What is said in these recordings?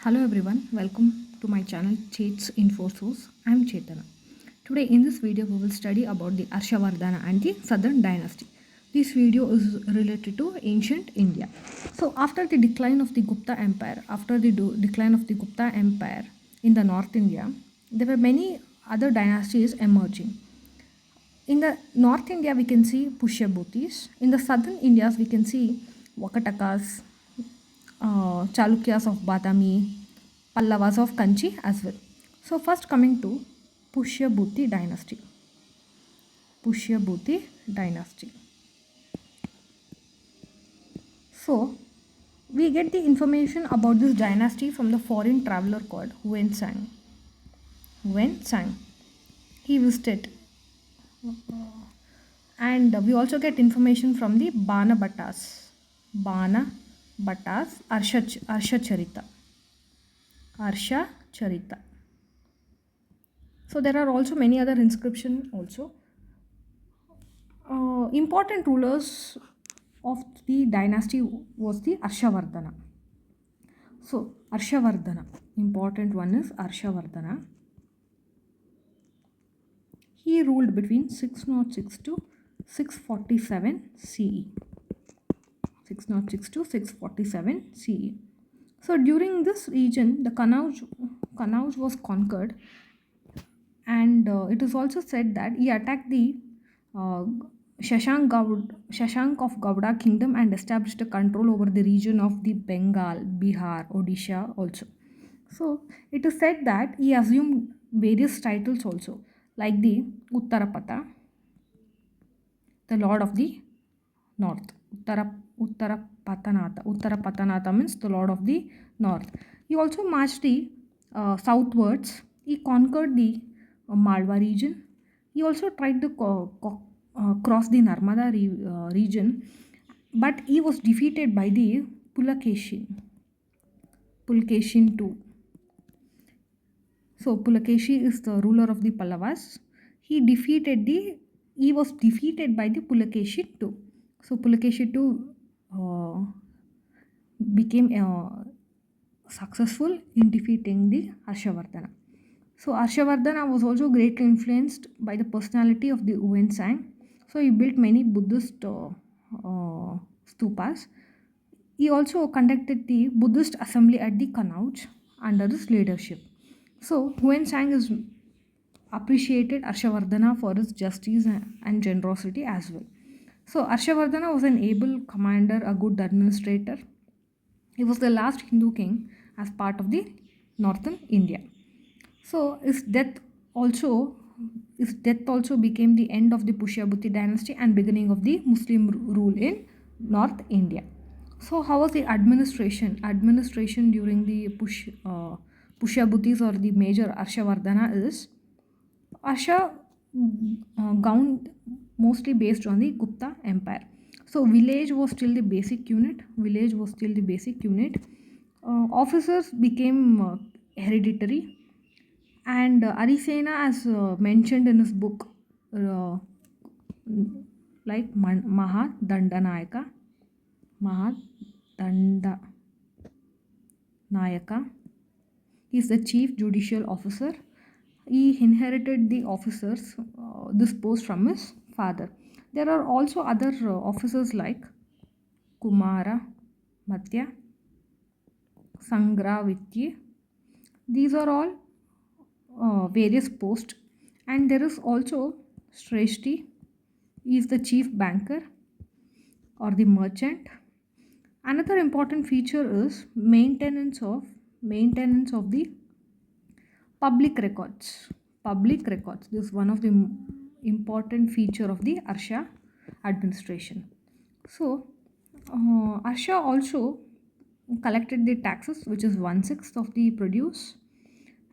Hello everyone, welcome to my channel Chet's Info Source. I am Chetana. Today in this video we will study about the Harshavardahan and the Southern Dynasty. This video is related to ancient India. So after the decline of the Gupta Empire, in the North India, there were many other dynasties emerging. In the North India we can see Pushyabhutis. In the Southern Indias we can see Vakatakas, Chalukyas of Badami, Pallavas of Kanchi as well. So first coming to Pushyabhuti dynasty. Pushyabhuti dynasty. So we get the information about this dynasty from the foreign traveler called Huan Sang. Huan Sang. He visited. And we also get information from the Bana Bhattas. Bana Bhattas Arsha Charita. Arsha Charita. So there are also many other inscriptions also. Important rulers of the dynasty was the Harshavardhana. So Harshavardhana, important one is Harshavardhana. He ruled between 606 to 647 CE. 606 to 647 CE. So during this region, the Kannauj was conquered, and it is also said that he attacked the Shashank of Gauda kingdom and established a control over the region of the Bengal, Bihar, Odisha also. So it is said that he assumed various titles also, like the Uttarapata, the Lord of the North. Uttarapatanata means the Lord of the North. He also marched the southwards. He conquered the Malwa region. He also tried to cross the Narmada region, but he was defeated by the Pulakeshin II. So Pulakeshi is the ruler of the Pallavas. He was defeated by the Pulakeshi II. So Pulakeshi II became successful in defeating the Harshavardhana. So Harshavardhana was also greatly influenced by the personality of the Huan Sang. So he built many Buddhist stupas. He also conducted the Buddhist assembly at the Kannauj under his leadership. So Huan Sang is appreciated Harshavardhana for his justice and generosity as well. So Harshavardhana was an able commander, a good administrator. He was the last Hindu king as part of the northern India. So his death also became the end of the Pushyabhuti dynasty and beginning of the Muslim rule in North India. So how was the administration? Administration during the Pushyabhutis or the major Harshavardhana is Harsha governed mostly based on the Gupta Empire. So village was still the basic unit. Officers became hereditary, and Arisena, as mentioned in his book, like Mahadandanayaka, he is the chief judicial officer. He inherited the officers, this post from his father. There are also other officers like Kumara, Matya, Sangravitye. These are all various posts, and there is also Shreshti. He is the chief banker or the merchant. Another important feature is maintenance of the public records. This is one of the important feature of the Harsha administration. So Harsha also collected the taxes, which is 1/6 of the produce,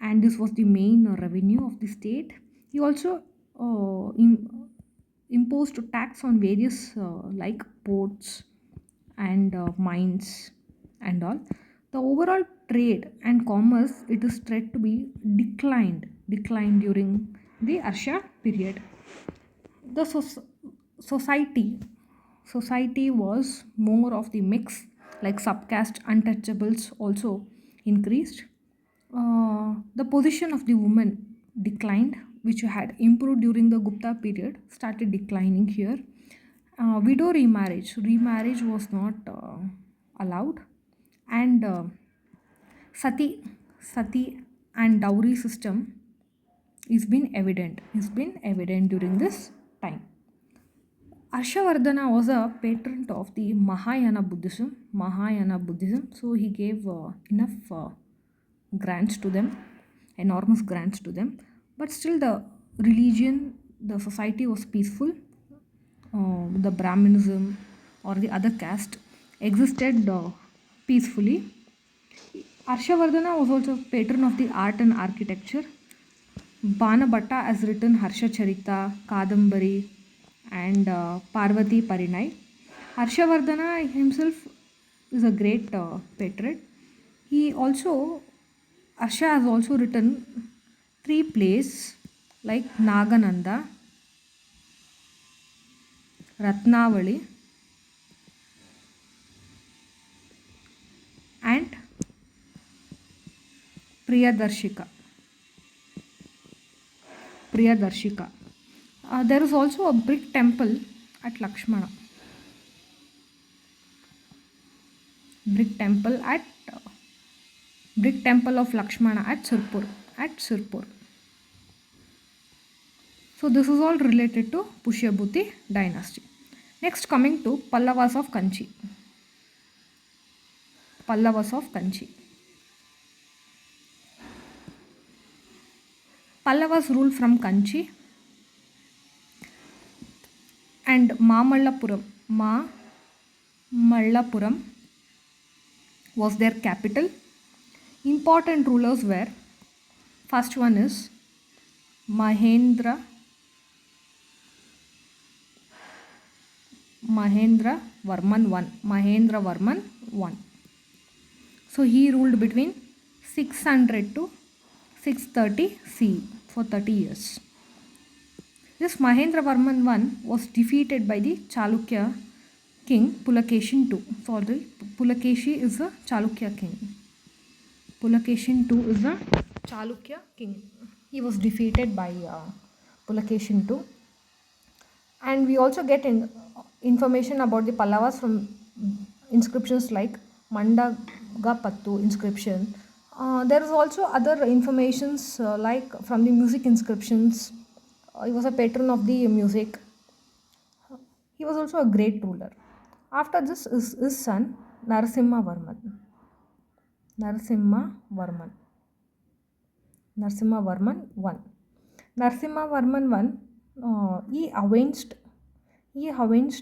and this was the main revenue of the state. He also imposed tax on various like ports and mines and all. The overall trade and commerce, it is said to be declined during the Harsha period. The society was more of the mix, like subcaste untouchables also increased. The position of the woman declined, which had improved during the Gupta period, started declining here. Widow remarriage was not allowed, and sati, sati and dowry system is been evident during this time. Harshavardhana was a patron of the Mahayana Buddhism, so he gave enough grants to them, enormous grants to them. But still, the society was peaceful. The Brahminism or the other caste existed peacefully. Harshavardhana was also patron of the art and architecture. Banabhatta has written Harsha Charita, Kadambari, and Parvati Parinai. Harshavardhana himself is a great patriot. He also, Harsha has also written three plays like Nagananda, Ratnavali, and Priyadarshika. Priyadarshika. There is also a brick temple at Lakshmana. Brick temple at brick temple of Lakshmana at Sirpur. At Sirpur. So this is all related to Pushyabhuti dynasty. Next, coming to Pallavas of Kanchi. Pallavas of Kanchi. Pallavas ruled from Kanchi and Mallapuram was their capital. Important rulers were, first one is Mahendra Varman I. So he ruled between 600 to 630 CE for 30 years. This Mahendra Varman I was defeated by the Chalukya king Pulakeshin II. Sorry, Pulakeshi is the Chalukya king. Pulakeshin II is the Chalukya king. He was defeated by Pulakeshin II. And we also get information about the Pallavas from inscriptions like Mandagapattu inscription. There is also other informations like from the music inscriptions. He was a patron of the music. He was also a great ruler. After this is his son Narasimha Varman. Narasimha Varman I. Narasimha Varman I, he avenged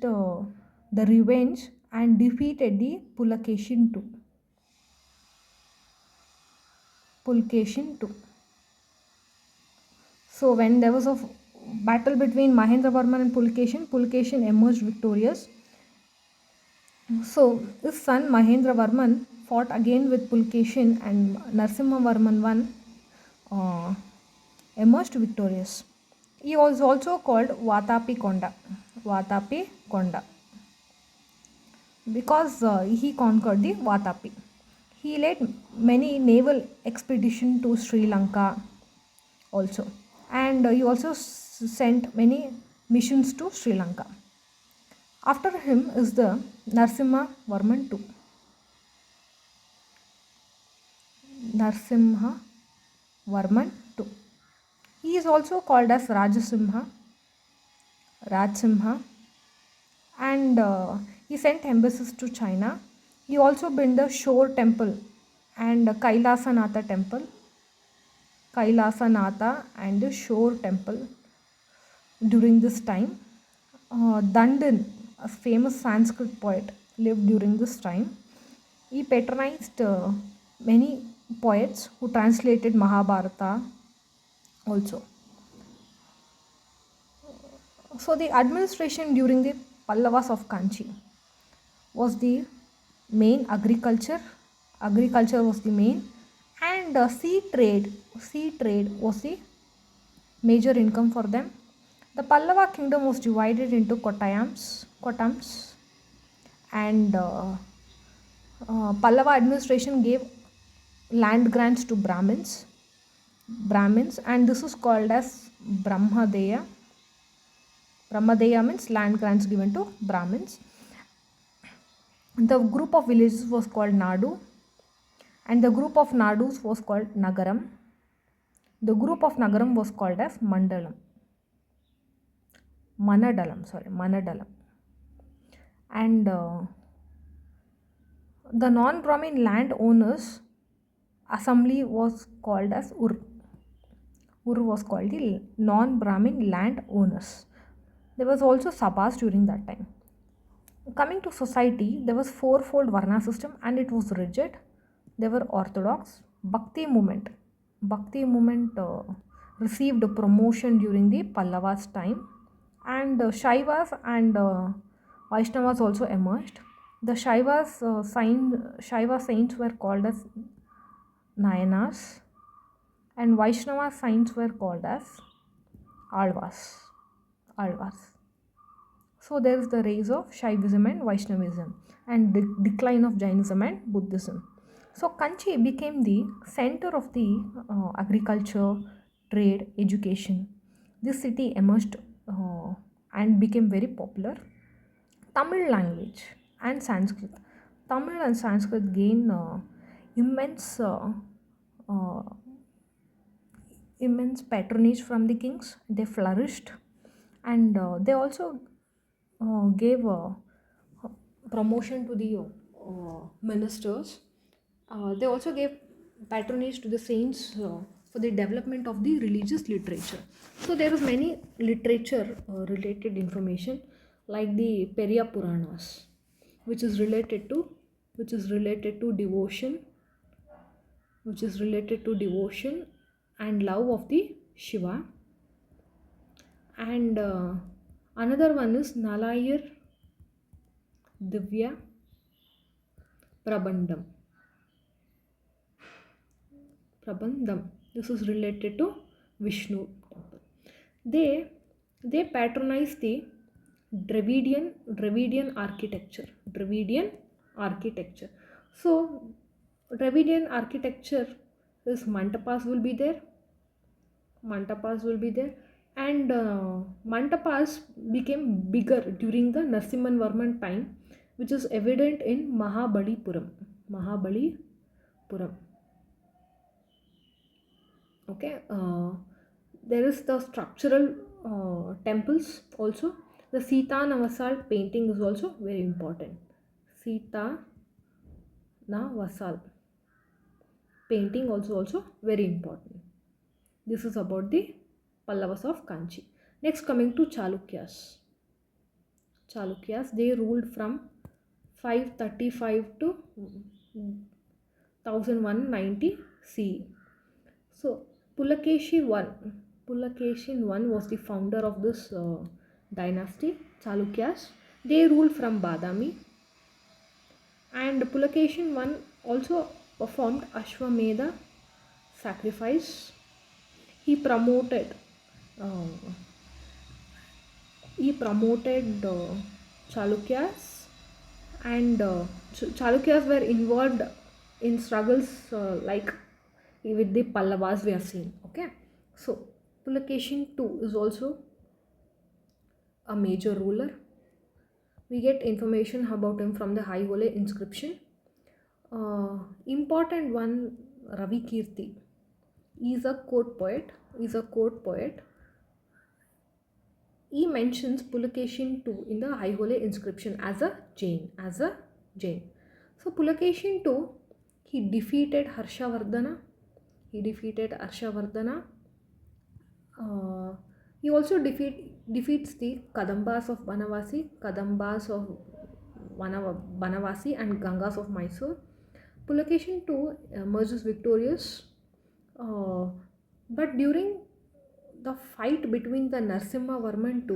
the revenge and defeated the Pulakeshin II. So when there was a battle between Mahendra Varman and Pulakeshin emerged victorious. So his son Mahendra Varman fought again with Pulakeshin and Narasimha Varman I emerged victorious. He was also called Vatapi Konda because he conquered the Vatapi. He led many naval expeditions to Sri Lanka also, and he also sent many missions to Sri Lanka. After him is the Narasimha Varman II. Narasimha Varman II. He is also called as Rajsimha, and he sent embassies to China. He also built the Shore Temple and Kailasanatha and the Shore Temple during this time. Dandan, a famous Sanskrit poet, lived during this time. He patronized many poets who translated Mahabharata also. So the administration during the Pallavas of Kanchi was the main agriculture was the main, and sea trade was the major income for them. The Pallava kingdom was divided into Kotams, and Pallava administration gave land grants to Brahmins, and this is called as Brahmadeya. Brahmadeya means land grants given to Brahmins. The group of villages was called Nadu, and the group of Nadus was called Nagaram. The group of Nagaram was called as Manadalam. And the non-Brahmin landowners assembly was called as Ur. Ur was called the non-Brahmin landowners. There was also sabhas during that time. Coming to society, there was fourfold Varna system and it was rigid. They were orthodox. Bhakti movement received a promotion during the Pallavas time, and Shaivas and Vaishnavas also emerged. The Shaiva saints were called as Nayanas, and Vaishnava saints were called as Alvas. Alvas. So there is the rise of Shaivism and Vaishnavism, and the decline of Jainism and Buddhism. So Kanchi became the center of the agriculture, trade, education. This city emerged and became very popular. Tamil language and Sanskrit. Tamil and Sanskrit gain immense uh, immense patronage from the kings. They flourished, and they also gave promotion to the ministers. They also gave patronage to the saints for the development of the religious literature. So there was many literature related information like the Periya Puranas, which is related to devotion, and love of the Shiva. And another one is Nalayar Divya Prabandam. This is related to Vishnu temple. They patronize the Dravidian architecture. So Dravidian architecture is mantapas will be there. And mantapas became bigger during the Narasimhan time, which is evident in Mahabalipuram. Okay, there is the structural temples also. The Sita Navasal painting is also very important. Sita Navasal painting also very important. This is about the Pallavas of Kanchi. Next, coming to Chalukyas. They ruled from 535 to 1190 CE. So Pulakeshin I was the founder of this dynasty, Chalukyas. They ruled from Badami, and Pulakeshin I also performed Ashwamedha sacrifice. He promoted Chalukyas, and Chalukyas were involved in struggles like with the Pallavas we have seen. Okay, so Pulakeshin II is also a major ruler. We get information about him from the High Hole inscription. Important one, Ravi Kirti. He is a court poet. He mentions Pulakeshin II in the High Hole inscription as a Jain. So Pulakeshin II, he defeated Harshavardhana. He also defeats the Kadambas of Banavasi, and Gangas of Mysore. Pulakeshin II emerges victorious, but during the fight between the Narasimha Varman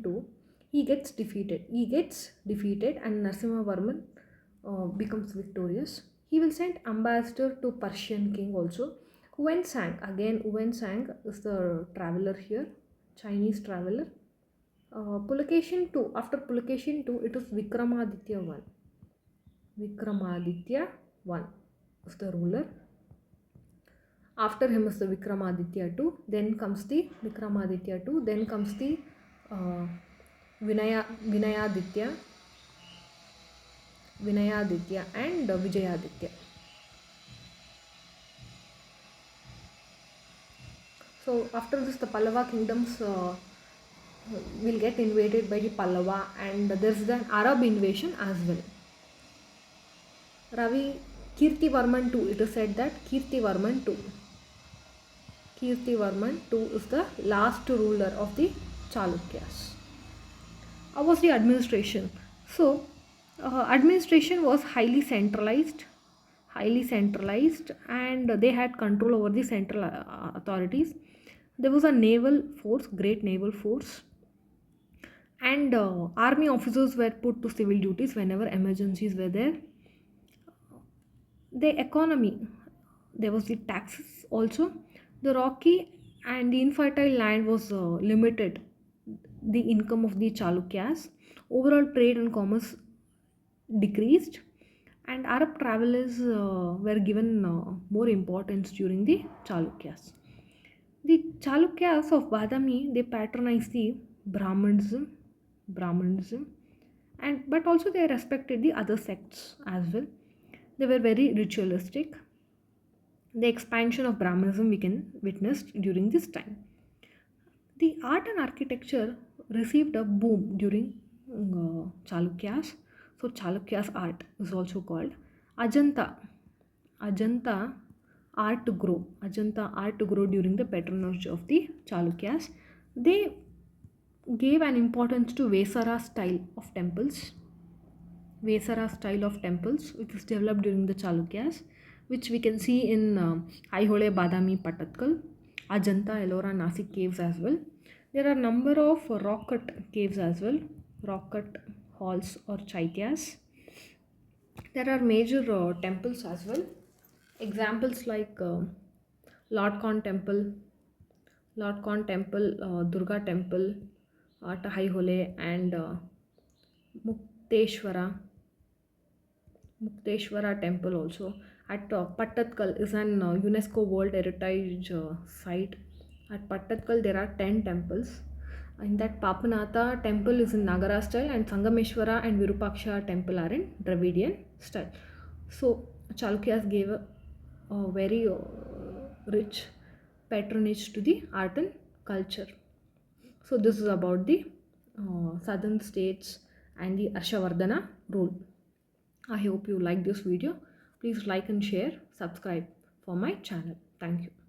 II, he gets defeated, and Narasimha Varman becomes victorious. He will send ambassador to Persian king also. Huensang is the traveler here, Chinese traveler. Pulakeshin II, after Pulakeshin II, it is Vikramaditya I. is the ruler. After him is the Vikramaditya II. Then comes the Vikramaditya II. Then comes the uh, Vinayaditya, and Vijayaditya. So after this, the Pallava kingdoms will get invaded by the Pallava, and there's the Arab invasion as well. Ravi Kirtivarman II. It is said that Kirtivarman II is the last ruler of the Chalukyas. How was the administration? So, administration was highly centralized, and they had control over the central authorities. There was a naval force, great naval force, and army officers were put to civil duties whenever emergencies were there. The economy, there was the taxes also. The rocky and the infertile land was limited the income of the Chalukyas. Overall trade and commerce decreased, and Arab travelers were given more importance during the Chalukyas. The Chalukyas of Badami, they patronized the Brahmanism, and but also they respected the other sects as well. They were very ritualistic. The expansion of Brahmanism we can witness during this time. The art and architecture received a boom during Chalukyas. So Chalukyas art is also called Ajanta. Ajanta Ajanta art to grow during the patronage of the Chalukyas. They gave an importance to Vesara style of temples. Which is developed during the Chalukyas, which we can see in Aihole, Badami, Patatkal, Ajanta, Ellora, Nasik caves as well. There are number of rock cut caves as well, rock cut halls or chaityas. There are major temples as well. Examples like Lord Khan Temple, Durga Temple at Aihole, and Mukteshwara. Mukteshwara temple also at Pattatkal is an UNESCO World Heritage site. At Pattatkal there are 10 temples. In that Papanatha temple is in Nagara style, and Sangameshwara and Virupaksha temple are in Dravidian style. So Chalukyas gave a very rich patronage to the art and culture. So this is about the southern states and the Harshavardhana rule. I hope you like this video. Please like and share, subscribe for my channel. Thank you.